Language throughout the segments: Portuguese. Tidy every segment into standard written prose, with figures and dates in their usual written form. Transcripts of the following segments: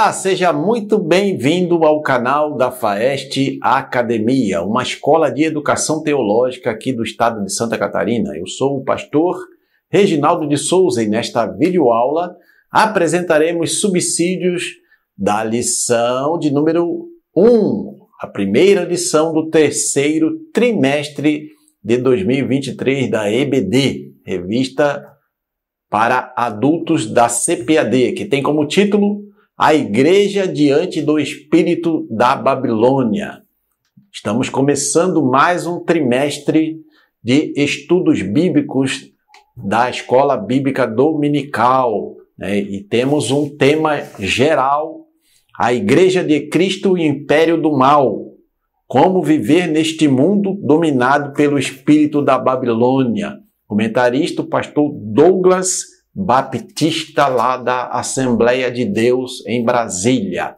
Olá, seja muito bem-vindo ao canal da FAEST Academia, uma escola de educação teológica aqui do estado de Santa Catarina. Eu sou o pastor Reginaldo de Souza e nesta videoaula apresentaremos subsídios da lição de número 1, a primeira lição do terceiro trimestre de 2023 da EBD, revista para adultos da CPAD, que tem como título A Igreja diante do Espírito da Babilônia. Estamos começando mais um trimestre de estudos bíblicos da Escola Bíblica Dominical, né? E temos um tema geral: a Igreja de Cristo e o Império do Mal. Como viver neste mundo dominado pelo espírito da Babilônia. Comentarista, o pastor Douglas Baptista, lá da Assembleia de Deus em Brasília.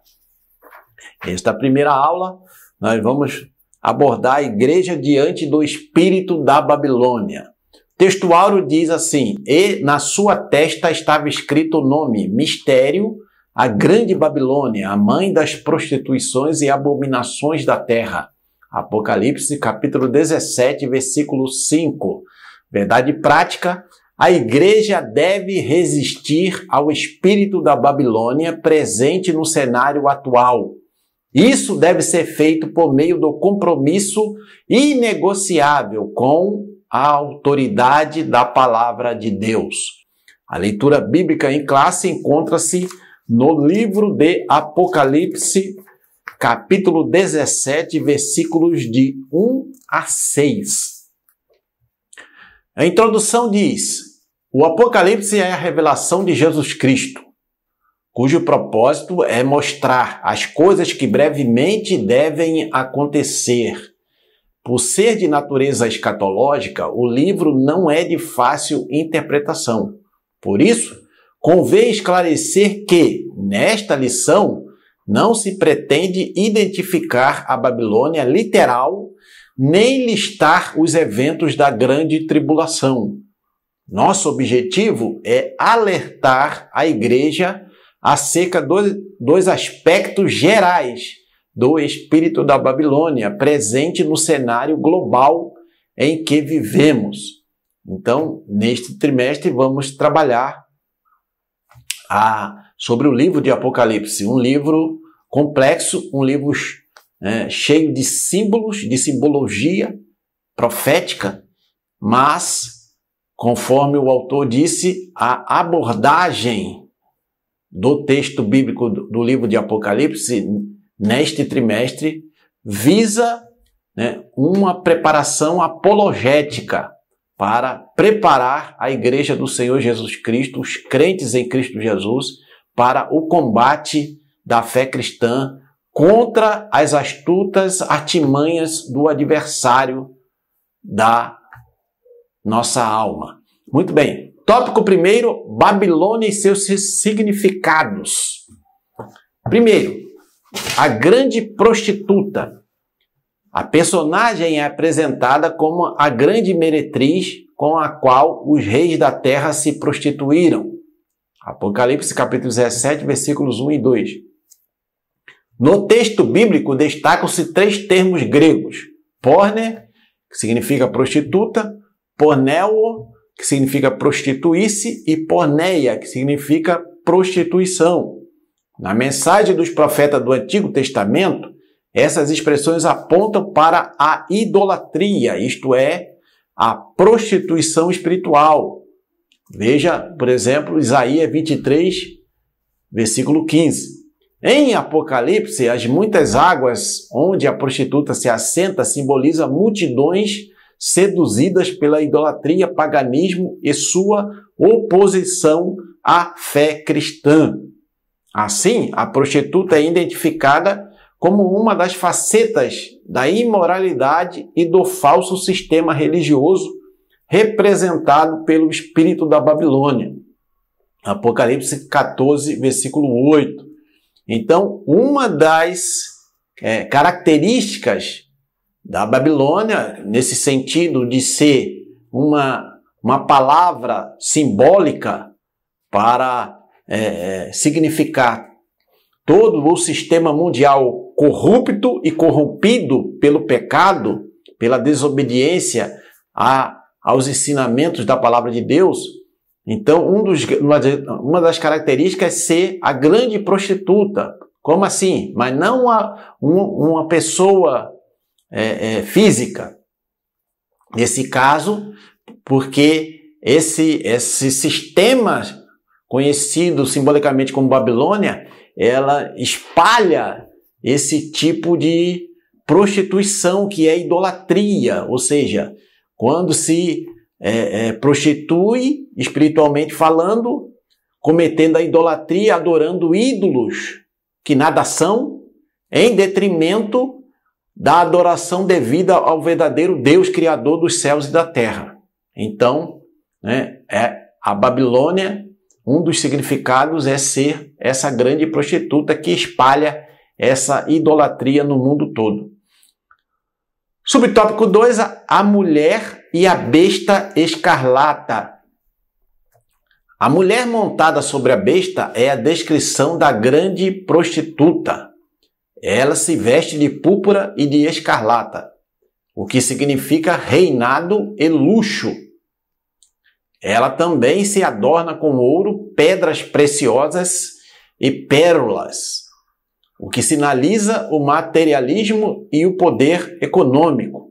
Esta primeira aula, nós vamos abordar a igreja diante do espírito da Babilônia. O texto áureo diz assim: e na sua testa estava escrito o nome, mistério, a grande Babilônia, a mãe das prostituições e abominações da terra. Apocalipse, capítulo 17, versículo 5. Verdade prática: a igreja deve resistir ao espírito da Babilônia presente no cenário atual. Isso deve ser feito por meio do compromisso inegociável com a autoridade da palavra de Deus. A leitura bíblica em classe encontra-se no livro de Apocalipse, capítulo 17, versículos de 1 a 6. A introdução diz: o Apocalipse é a revelação de Jesus Cristo, cujo propósito é mostrar as coisas que brevemente devem acontecer. Por ser de natureza escatológica, o livro não é de fácil interpretação. Por isso, convém esclarecer que, nesta lição, não se pretende identificar a Babilônia literal, nem listar os eventos da grande tribulação. Nosso objetivo é alertar a igreja acerca dos aspectos gerais do espírito da Babilônia presente no cenário global em que vivemos. Então, neste trimestre, vamos trabalhar sobre o livro de Apocalipse, um livro complexo, um livro cheio de símbolos, de simbologia profética, mas, conforme o autor disse, a abordagem do texto bíblico do livro de Apocalipse neste trimestre visa uma preparação apologética para preparar a igreja do Senhor Jesus Cristo, os crentes em Cristo Jesus, para o combate da fé cristã contra as astutas artimanhas do adversário da nossa alma. Muito bem. Tópico primeiro: Babilônia e seus significados. Primeiro, a grande prostituta. A personagem é apresentada como a grande meretriz com a qual os reis da terra se prostituíram. Apocalipse capítulo 17, versículos 1 e 2. No texto bíblico destacam-se 3 termos gregos: porne, que significa prostituta; porneo, que significa prostituir-se; e porneia, que significa prostituição. Na mensagem dos profetas do Antigo Testamento, essas expressões apontam para a idolatria, isto é, a prostituição espiritual. Veja, por exemplo, Isaías 23, versículo 15. Em Apocalipse, as muitas águas onde a prostituta se assenta simboliza multidões seduzidas pela idolatria, paganismo e sua oposição à fé cristã. Assim, a prostituta é identificada como uma das facetas da imoralidade e do falso sistema religioso representado pelo espírito da Babilônia. Apocalipse 14, versículo 8. Então, uma das características da Babilônia, nesse sentido de ser uma palavra simbólica para significar todo o sistema mundial corrupto e corrompido pelo pecado, pela desobediência aos ensinamentos da palavra de Deus, então uma das características é ser a grande prostituta. Como assim? Mas não uma pessoa física. Nesse caso, porque esse sistema conhecido simbolicamente como Babilônia, ela espalha esse tipo de prostituição que é idolatria, ou seja, quando se prostitui, espiritualmente falando, cometendo a idolatria, adorando ídolos que nada são, em detrimento da adoração devida ao verdadeiro Deus Criador dos céus e da terra. Então, a Babilônia, um dos significados é ser essa grande prostituta que espalha essa idolatria no mundo todo. Subtópico 2, a mulher e a besta escarlata. A mulher montada sobre a besta é a descrição da grande prostituta. Ela se veste de púrpura e de escarlata, o que significa reinado e luxo. Ela também se adorna com ouro, pedras preciosas e pérolas, o que sinaliza o materialismo e o poder econômico.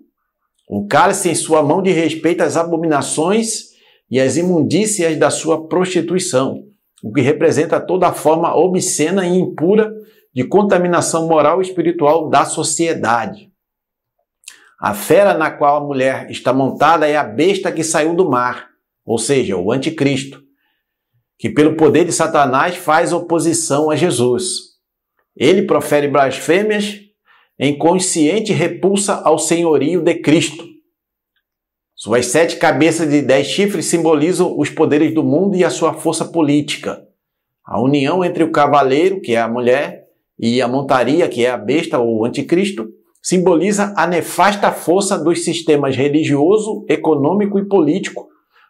Um cálice em sua mão de respeito às abominações e às imundícias da sua prostituição, o que representa toda a forma obscena e impura de contaminação moral e espiritual da sociedade. A fera na qual a mulher está montada é a besta que saiu do mar, ou seja, o anticristo, que pelo poder de Satanás faz oposição a Jesus. Ele profere blasfêmias em consciente repulsa ao senhorio de Cristo. Suas 7 cabeças de 10 chifres simbolizam os poderes do mundo e a sua força política. A união entre o cavaleiro, que é a mulher, e a montaria, que é a besta ou o anticristo, simboliza a nefasta força dos sistemas religioso, econômico e político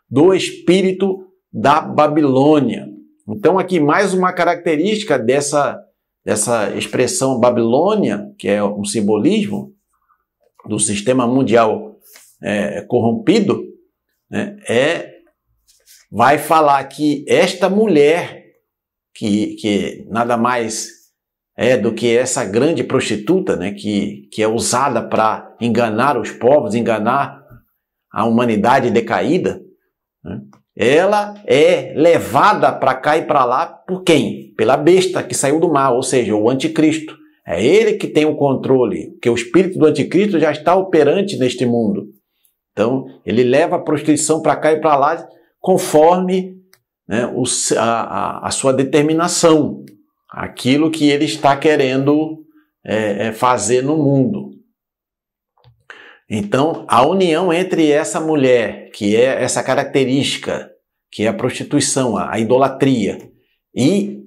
do espírito da Babilônia. Então aqui mais uma característica dessa expressão Babilônia, que é um simbolismo do sistema mundial corrompido, vai falar que esta mulher, que nada mais do que essa grande prostituta, que é usada para enganar os povos, enganar a humanidade decaída, ela é levada para cá e para lá por quem? Pela besta que saiu do mar, ou seja, o anticristo. É ele que tem o controle, porque o espírito do anticristo já está operante neste mundo. Então, ele leva a prostituição para cá e para lá conforme a sua determinação, aquilo que ele está querendo fazer no mundo. Então, a união entre essa mulher, que é essa característica, que é a prostituição, a idolatria, e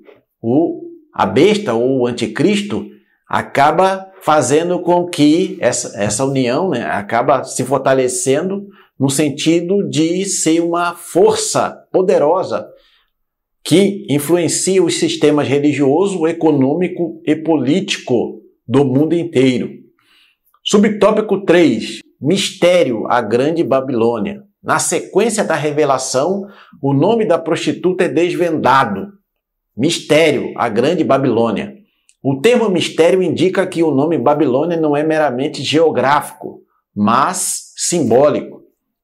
a besta ou o anticristo, acaba fazendo com que essa união acaba se fortalecendo no sentido de ser uma força poderosa que influencia os sistemas religioso, econômico e político do mundo inteiro. Subtópico 3. Mistério, a Grande Babilônia. Na sequência da revelação, o nome da prostituta é desvendado. Mistério, a Grande Babilônia. O termo mistério indica que o nome Babilônia não é meramente geográfico, mas simbólico.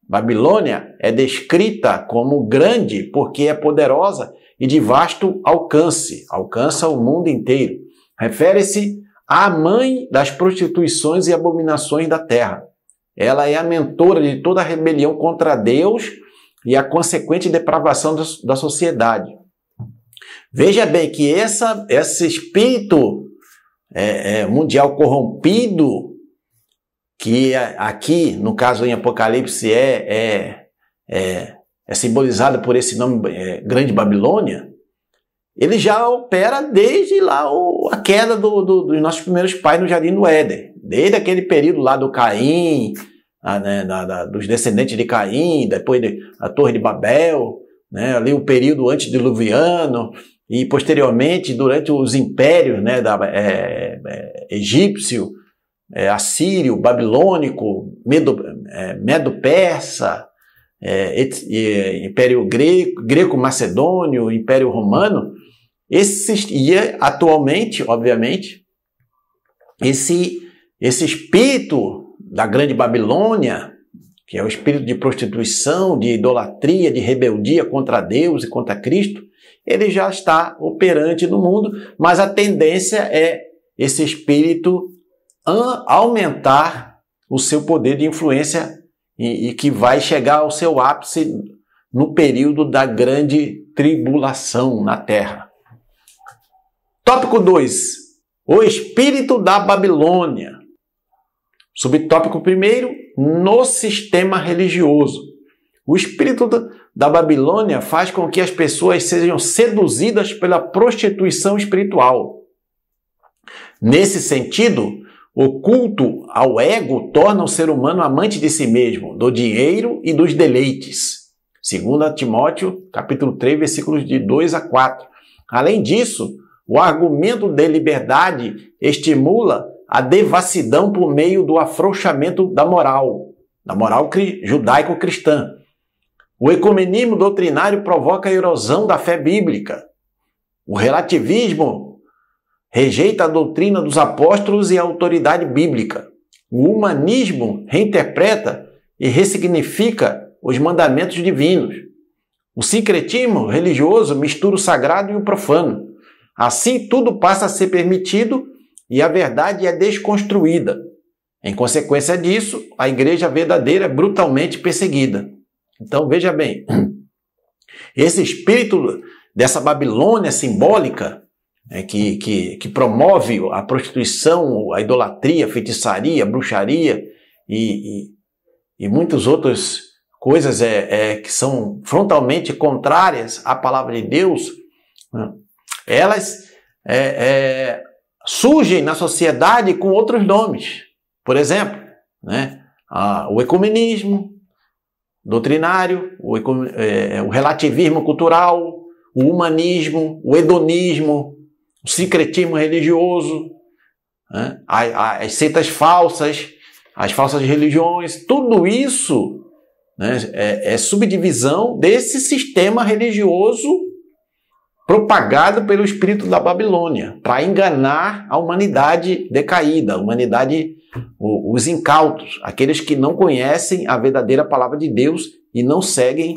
Babilônia é descrita como grande porque é poderosa e de vasto alcance, alcança o mundo inteiro. Refere-se à mãe das prostituições e abominações da terra. Ela é a mentora de toda a rebelião contra Deus e a consequente depravação da sociedade. Veja bem que esse espírito mundial corrompido, que aqui, no caso em Apocalipse, é simbolizado por esse nome Grande Babilônia, ele já opera desde lá a queda dos nossos primeiros pais no Jardim do Éden. Desde aquele período lá do Caim, dos descendentes de Caim, depois da Torre de Babel, ali o período antediluviano, e posteriormente durante os impérios, né, egípcio, assírio, babilônico, medo-persa, Império Greco-Macedônio, Império Romano, e atualmente, obviamente, esse espírito da Grande Babilônia, que é o espírito de prostituição, de idolatria, de rebeldia contra Deus e contra Cristo, ele já está operante no mundo, mas a tendência é esse espírito aumentar o seu poder de influência e que vai chegar ao seu ápice no período da grande tribulação na Terra. Tópico 2. O espírito da Babilônia. Subtópico 1. No sistema religioso. O espírito da Babilônia faz com que as pessoas sejam seduzidas pela prostituição espiritual. Nesse sentido, o culto ao ego torna o ser humano amante de si mesmo, do dinheiro e dos deleites. 2 Timóteo, capítulo 3, versículos de 2 a 4. Além disso, o argumento de liberdade estimula a devassidão por meio do afrouxamento da moral judaico-cristã. O ecumenismo doutrinário provoca a erosão da fé bíblica. O relativismo rejeita a doutrina dos apóstolos e a autoridade bíblica. O humanismo reinterpreta e ressignifica os mandamentos divinos. O sincretismo religioso mistura o sagrado e o profano. Assim, tudo passa a ser permitido e a verdade é desconstruída. Em consequência disso, a igreja verdadeira é brutalmente perseguida. Então, veja bem, esse espírito dessa Babilônia simbólica, que promove a prostituição, a idolatria, a feitiçaria, a bruxaria e muitas outras coisas que são frontalmente contrárias à palavra de Deus, elas surgem na sociedade com outros nomes. Por exemplo, o ecumenismo doutrinário, o relativismo cultural, o humanismo, o hedonismo, o sincretismo religioso, as seitas falsas, as falsas religiões, tudo isso é subdivisão desse sistema religioso propagado pelo espírito da Babilônia, para enganar a humanidade decaída, a humanidade, os incautos, aqueles que não conhecem a verdadeira palavra de Deus e não seguem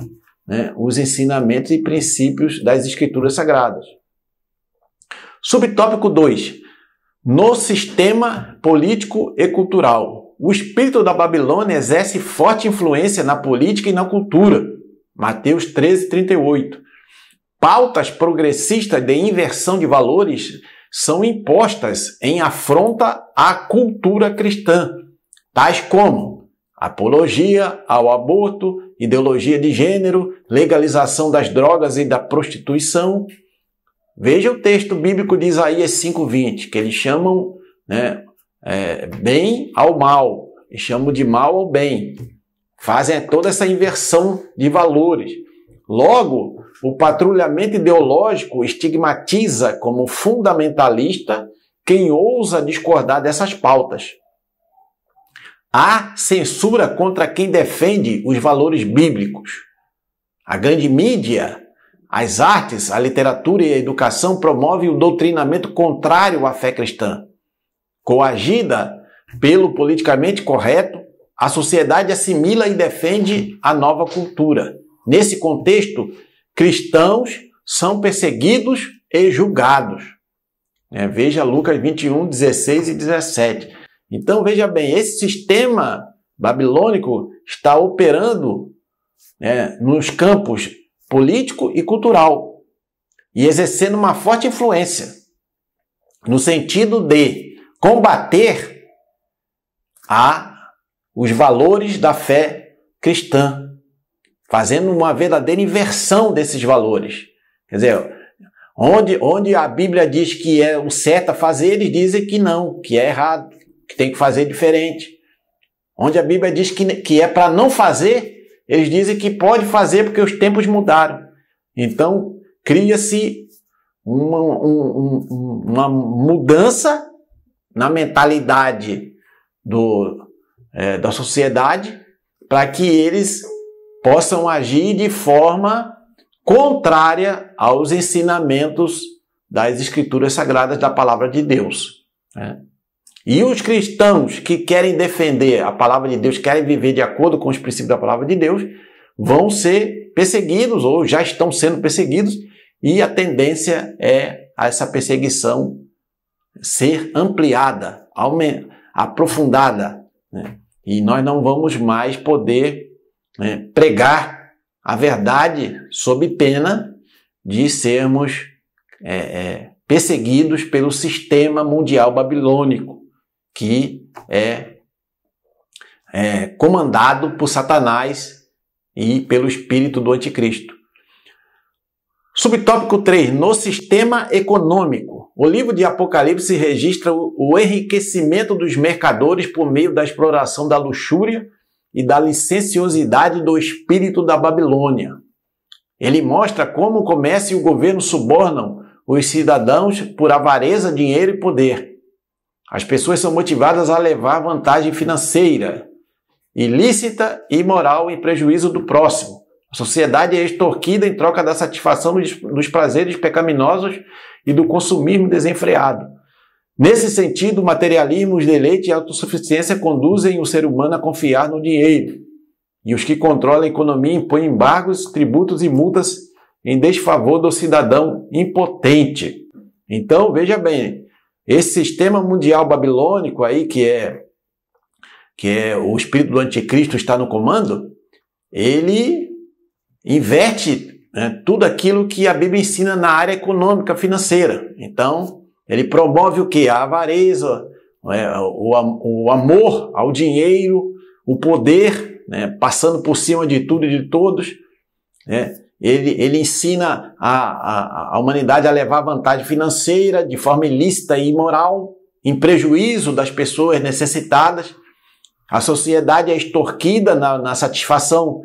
os ensinamentos e princípios das Escrituras Sagradas. Subtópico 2. No sistema político e cultural. O espírito da Babilônia exerce forte influência na política e na cultura. Mateus 13, 38. Pautas progressistas de inversão de valores são impostas em afronta à cultura cristã, tais como apologia ao aborto, ideologia de gênero, legalização das drogas e da prostituição. Veja o texto bíblico de Isaías 5:20, que eles chamam bem ao mal, e chamam de mal ao bem. Fazem toda essa inversão de valores. Logo, o patrulhamento ideológico estigmatiza como fundamentalista quem ousa discordar dessas pautas. Há censura contra quem defende os valores bíblicos. A grande mídia, as artes, a literatura e a educação promovem o doutrinamento contrário à fé cristã. Coagida pelo politicamente correto, a sociedade assimila e defende a nova cultura. Nesse contexto, cristãos são perseguidos e julgados. Veja Lucas 21, 16 e 17. Então, veja bem, esse sistema babilônico está operando nos campos político e cultural e exercendo uma forte influência no sentido de combater os valores da fé cristã, fazendo uma verdadeira inversão desses valores. Quer dizer, onde a Bíblia diz que é o certo a fazer, eles dizem que não, que é errado, que tem que fazer diferente. Onde a Bíblia diz que é para não fazer, eles dizem que pode fazer porque os tempos mudaram. Então, cria-se uma mudança na mentalidade da sociedade para que eles possam agir de forma contrária aos ensinamentos das Escrituras Sagradas da Palavra de Deus. E os cristãos que querem defender a Palavra de Deus, querem viver de acordo com os princípios da Palavra de Deus, vão ser perseguidos ou já estão sendo perseguidos, e a tendência é a essa perseguição ser ampliada, aprofundada, né? E nós não vamos mais poder pregar a verdade sob pena de sermos perseguidos pelo sistema mundial babilônico, que é comandado por Satanás e pelo espírito do anticristo. Subtópico 3. No sistema econômico. O livro de Apocalipse registra o enriquecimento dos mercadores por meio da exploração da luxúria e da licenciosidade do espírito da Babilônia. Ele mostra como o comércio e o governo subornam os cidadãos por avareza, dinheiro e poder. As pessoas são motivadas a levar vantagem financeira, ilícita e imoral em prejuízo do próximo. A sociedade é extorquida em troca da satisfação dos prazeres pecaminosos e do consumismo desenfreado. Nesse sentido, o materialismo, os deleites e a autossuficiência conduzem o ser humano a confiar no dinheiro. E os que controlam a economia impõem embargos, tributos e multas em desfavor do cidadão impotente. Então, veja bem, esse sistema mundial babilônico aí, que é o espírito do anticristo está no comando, ele inverte tudo aquilo que a Bíblia ensina na área econômica, financeira. Então, ele promove o quê? A avareza, o amor ao dinheiro, o poder, passando por cima de tudo e de todos. Ele ensina a humanidade a levar vantagem financeira de forma ilícita e imoral, em prejuízo das pessoas necessitadas. A sociedade é extorquida na satisfação,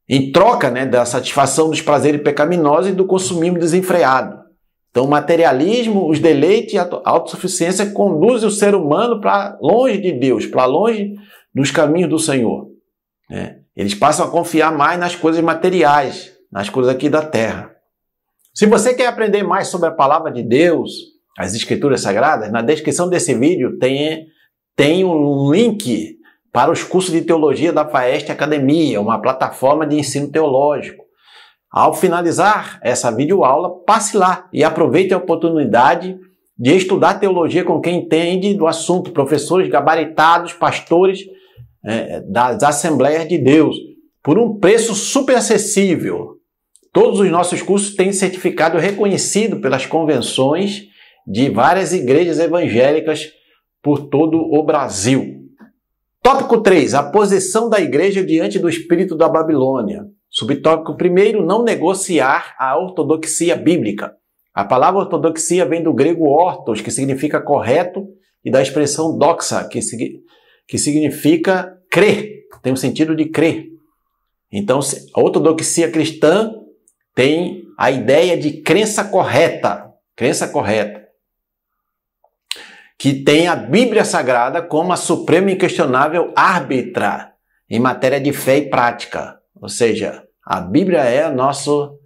em troca da satisfação dos prazeres pecaminosos e do consumismo desenfreado. Então, o materialismo, os deleites e a autossuficiência conduzem o ser humano para longe de Deus, para longe dos caminhos do Senhor. Eles passam a confiar mais nas coisas materiais, nas coisas aqui da terra. Se você quer aprender mais sobre a Palavra de Deus, as Escrituras Sagradas, na descrição desse vídeo tem um link para os cursos de teologia da FAEST Academia, uma plataforma de ensino teológico. Ao finalizar essa videoaula, passe lá e aproveite a oportunidade de estudar teologia com quem entende do assunto, professores gabaritados, pastores das Assembleias de Deus, por um preço super acessível. Todos os nossos cursos têm certificado reconhecido pelas convenções de várias igrejas evangélicas por todo o Brasil. Tópico 3. A posição da igreja diante do espírito da Babilônia. Subtópico 1. Não negociar a ortodoxia bíblica. A palavra ortodoxia vem do grego ortos, que significa correto, e da expressão doxa, que significa crer, tem o sentido de crer. Então, a ortodoxia cristã tem a ideia de crença correta, que tem a Bíblia Sagrada como a suprema e inquestionável árbitra em matéria de fé e prática. Ou seja, a Bíblia é o nosso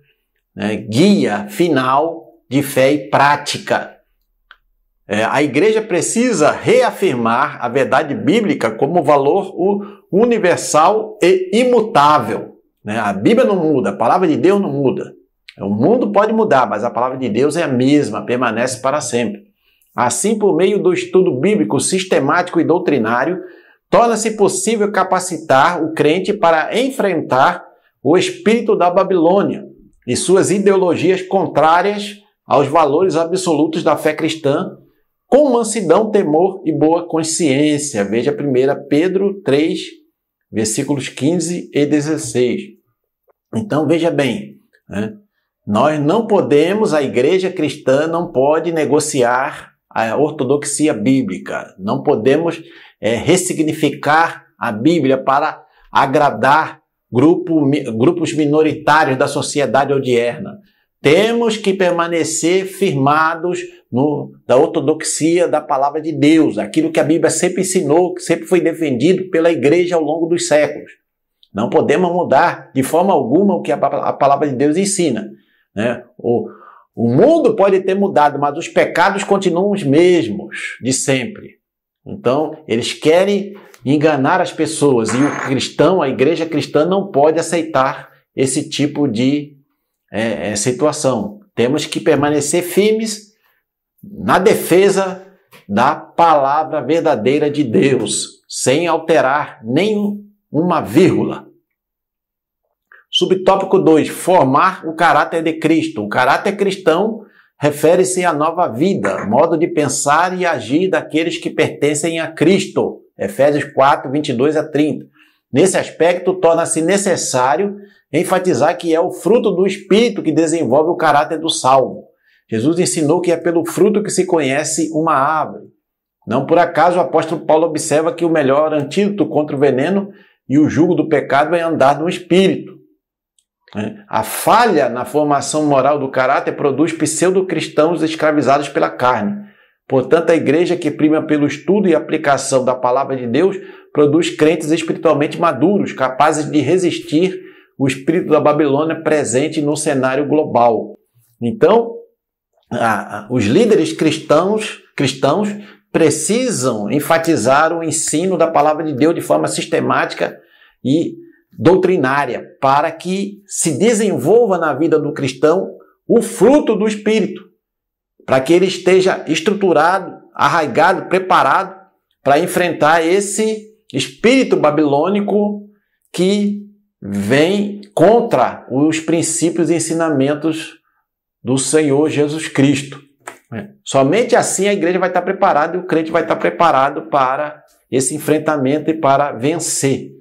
guia final de fé e prática. A igreja precisa reafirmar a verdade bíblica como valor universal e imutável. A Bíblia não muda, a palavra de Deus não muda. O mundo pode mudar, mas a palavra de Deus é a mesma, permanece para sempre. Assim, por meio do estudo bíblico sistemático e doutrinário, torna-se possível capacitar o crente para enfrentar o espírito da Babilônia e suas ideologias contrárias aos valores absolutos da fé cristã, com mansidão, temor e boa consciência. Veja 1 Pedro 3, versículos 15 e 16. Então, veja bem, nós não podemos, a igreja cristã não pode negociar a ortodoxia bíblica. Não podemos ressignificar a Bíblia para agradar grupos minoritários da sociedade odierna. Temos que permanecer firmados da ortodoxia da palavra de Deus, aquilo que a Bíblia sempre ensinou, que sempre foi defendido pela igreja ao longo dos séculos. Não podemos mudar de forma alguma o que a palavra de Deus ensina, né? O mundo pode ter mudado, mas os pecados continuam os mesmos de sempre. Então, eles querem enganar as pessoas e o cristão, a igreja cristã, não pode aceitar esse tipo de situação. Temos que permanecer firmes na defesa da palavra verdadeira de Deus, sem alterar nem uma vírgula. Subtópico 2. Formar o caráter de Cristo. O caráter cristão refere-se à nova vida, modo de pensar e agir daqueles que pertencem a Cristo. Efésios 4, 22 a 30. Nesse aspecto, torna-se necessário enfatizar que é o fruto do Espírito que desenvolve o caráter do salvo. Jesus ensinou que é pelo fruto que se conhece uma árvore. Não por acaso o apóstolo Paulo observa que o melhor antídoto contra o veneno e o jugo do pecado é andar no Espírito. A falha na formação moral do caráter produz pseudo-cristãos escravizados pela carne. Portanto, a igreja que prima pelo estudo e aplicação da palavra de Deus produz crentes espiritualmente maduros, capazes de resistir o espírito da Babilônia presente no cenário global. Então, os líderes cristãos precisam enfatizar o ensino da palavra de Deus de forma sistemática e doutrinária, para que se desenvolva na vida do cristão o fruto do Espírito, para que ele esteja estruturado, arraigado, preparado para enfrentar esse espírito babilônico que vem contra os princípios e ensinamentos do Senhor Jesus Cristo. Somente assim a igreja vai estar preparada e o crente vai estar preparado para esse enfrentamento e para vencer.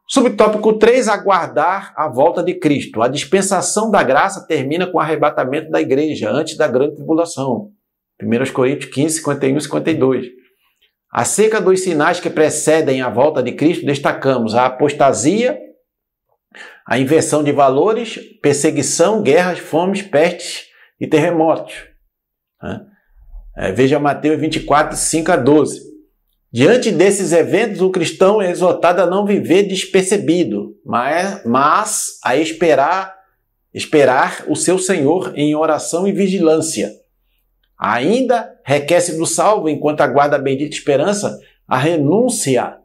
Subtópico 3, aguardar a volta de Cristo. A dispensação da graça termina com o arrebatamento da igreja, antes da grande tribulação. 1 Coríntios 15, 51 e 52. Acerca dos sinais que precedem a volta de Cristo, destacamos a apostasia, a inversão de valores, perseguição, guerras, fomes, pestes e terremotos. Veja Mateus 24, 5 a 12. Diante desses eventos, o cristão é exortado a não viver despercebido, mas a esperar o seu Senhor em oração e vigilância. Ainda requer-se do salvo, enquanto aguarda a bendita esperança, a renúncia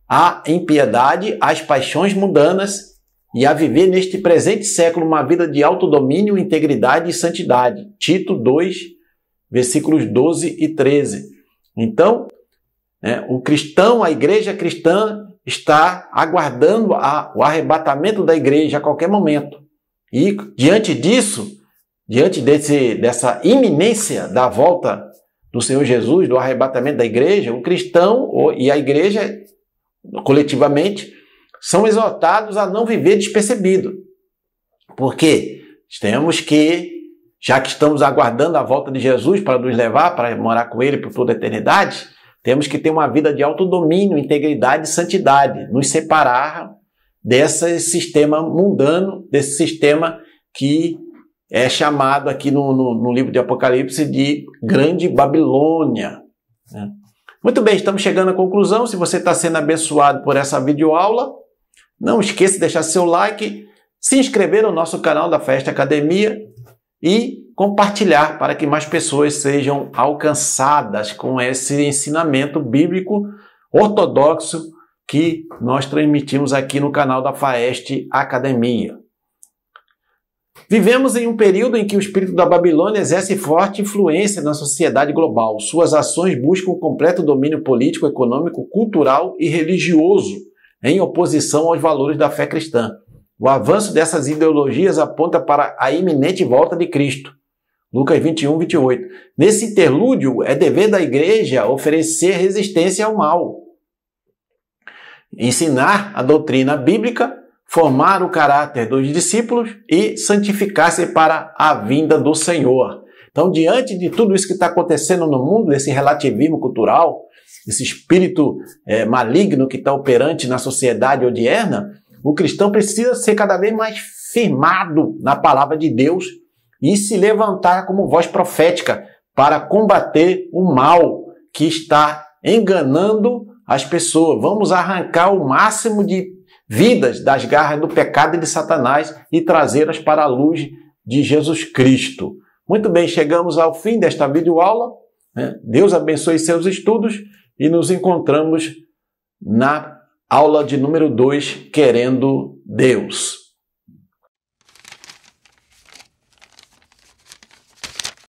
à impiedade, às paixões mundanas e a viver neste presente século uma vida de autodomínio, integridade e santidade. Tito 2, versículos 12 e 13. Então, o cristão, a igreja cristã, está aguardando o arrebatamento da igreja a qualquer momento. E diante dessa iminência da volta do Senhor Jesus, do arrebatamento da igreja, o cristão e a igreja, coletivamente, são exortados a não viver despercebido. Porque temos que, já que estamos aguardando a volta de Jesus para nos levar, para morar com Ele por toda a eternidade, temos que ter uma vida de autodomínio, integridade e santidade, nos separar desse sistema mundano, desse sistema que é chamado aqui no livro de Apocalipse de Grande Babilônia. Muito bem, estamos chegando à conclusão. Se você está sendo abençoado por essa videoaula, não esqueça de deixar seu like, se inscrever no nosso canal da Faeste Academia e compartilhar para que mais pessoas sejam alcançadas com esse ensinamento bíblico ortodoxo que nós transmitimos aqui no canal da Faeste Academia. Vivemos em um período em que o espírito da Babilônia exerce forte influência na sociedade global. Suas ações buscam o completo domínio político, econômico, cultural e religioso, em oposição aos valores da fé cristã. O avanço dessas ideologias aponta para a iminente volta de Cristo. Lucas 21, 28. Nesse interlúdio, é dever da igreja oferecer resistência ao mal, ensinar a doutrina bíblica, formar o caráter dos discípulos e santificar-se para a vinda do Senhor. Então, diante de tudo isso que está acontecendo no mundo, desse relativismo cultural, esse espírito maligno que está operante na sociedade odierna, O cristão precisa ser cada vez mais firmado na palavra de Deus e se levantar como voz profética para combater o mal que está enganando as pessoas. Vamos arrancar o máximo de vidas das garras do pecado e de Satanás e trazê-las para a luz de Jesus Cristo. Muito bem, chegamos ao fim desta videoaula. Deus abençoe seus estudos e nos encontramos na aula de número 2, Querendo Deus.